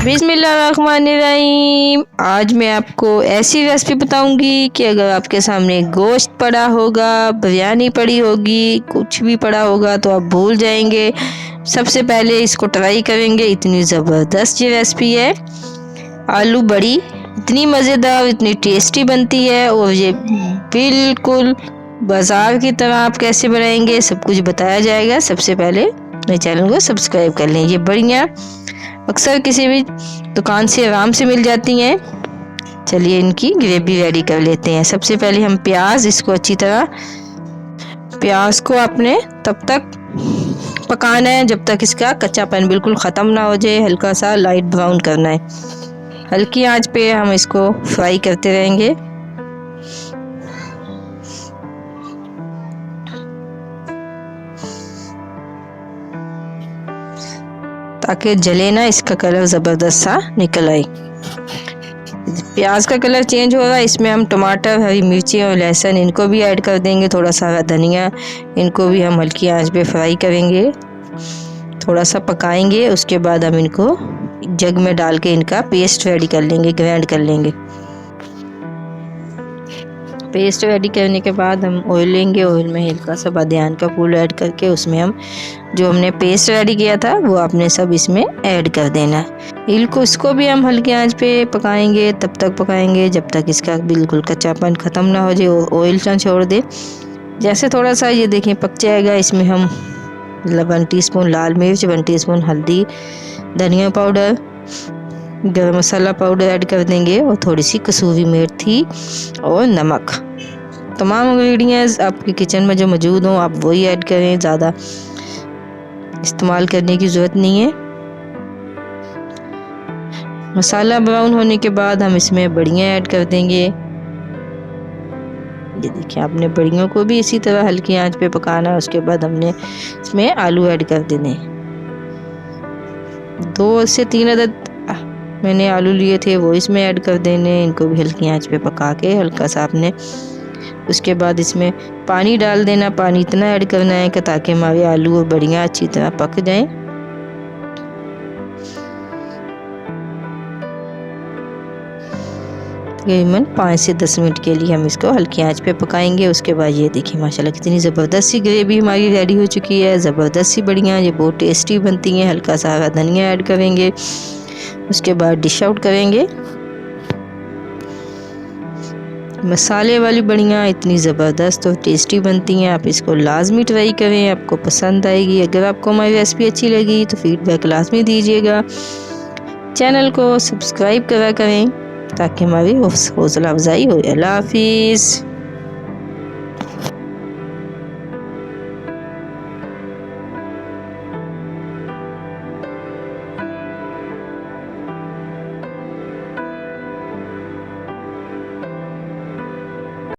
बिस्मिल्लाहिर्रहमानिर्रहीम। आज मैं आपको ऐसी रेसिपी बताऊंगी कि अगर आपके सामने गोश्त पड़ा होगा, बिरयानी पड़ी होगी, कुछ भी पड़ा होगा तो आप भूल जाएंगे। सबसे पहले इसको ट्राई करेंगे। इतनी ज़बरदस्त ये रेसिपी है। आलू बड़ी इतनी मज़ेदार, इतनी टेस्टी बनती है और ये बिल्कुल बाज़ार की तरह आप कैसे बनाएंगे सब कुछ बताया जाएगा। सबसे पहले मेरे चैनल को सब्सक्राइब कर लें। ये बढ़िया अक्सर किसी भी दुकान से आराम से मिल जाती हैं। चलिए इनकी ग्रेवी रेडी कर लेते हैं। सबसे पहले हम इसको अच्छी तरह प्याज को आपने तब तक पकाना है जब तक इसका कच्चापन बिल्कुल ख़त्म ना हो जाए। हल्का सा लाइट ब्राउन करना है। हल्की आंच पे हम इसको फ्राई करते रहेंगे। ताकि जले ना, इसका कलर ज़बरदस्त सा निकल आए। प्याज का कलर चेंज हो रहा है, इसमें हम टमाटर, हरी मिर्ची और लहसुन इनको भी ऐड कर देंगे। थोड़ा सा धनिया, इनको भी हम हल्की आंच पे फ्राई करेंगे, थोड़ा सा पकाएंगे। उसके बाद हम इनको जग में डाल के इनका पेस्ट रेडी कर लेंगे, ग्राइंड कर लेंगे। पेस्ट रेडी करने के बाद हम ऑयल लेंगे। ऑयल में हल्का सा बादियान का फूल ऐड करके उसमें हम जो हमने पेस्ट रेडी किया था वो आपने सब इसमें ऐड कर देना। इसको भी हम हल्की आंच पे पकाएंगे। तब तक पकाएंगे जब तक इसका बिल्कुल कच्चापन ख़त्म ना हो जाए और ऑयल ना छोड़ दे। जैसे थोड़ा सा ये देखें पक जाएगा, इसमें हम 1 टीस्पून लाल मिर्च, 1 टीस्पून हल्दी, धनिया पाउडर, गरम मसाला पाउडर ऐड कर देंगे और थोड़ी सी कसूरी मेथी और नमक। तमाम इंग्रेडिएंट्स आपके किचन में जो मौजूद हों आप वही ऐड करें, ज़्यादा इस्तेमाल करने की ज़रूरत नहीं है। मसाला ब्राउन होने के बाद हम इसमें बड़ियाँ ऐड कर देंगे। ये देखिए, आपने बड़ियों को भी इसी तरह हल्की आंच पे पकाना है। उसके बाद हमने इसमें आलू ऐड कर देने। 2 से 3 अदद मैंने आलू लिए थे वो इसमें ऐड कर देने। इनको भी हल्की आंच पे पका के हल्का सा आपने उसके बाद इसमें पानी डाल देना। पानी इतना ऐड करना है कि ताकि हमारे आलू और बड़ियाँ अच्छी तरह पक जाएं। तकरीबन 5 से 10 मिनट के लिए हम इसको हल्की आंच पे पकाएंगे। उसके बाद ये देखिए माशाल्लाह कितनी ज़बरदस्त सी ग्रेवी हमारी रेडी हो चुकी है। ज़बरदस्त सी बड़ियाँ ये बहुत टेस्टी बनती हैं। हल्का सा हरा धनिया ऐड करेंगे। उसके बाद डिश आउट करेंगे। मसाले वाली बड़ियाँ इतनी ज़बरदस्त और टेस्टी बनती हैं। आप इसको लाजमी ट्राई करें, आपको पसंद आएगी। अगर आपको हमारी रेसिपी अच्छी लगी तो फीडबैक लाजमी दीजिएगा। चैनल को सब्सक्राइब करा करें ताकि हमारी हौसला अफजाई हो। अल्लाह हाफिज़।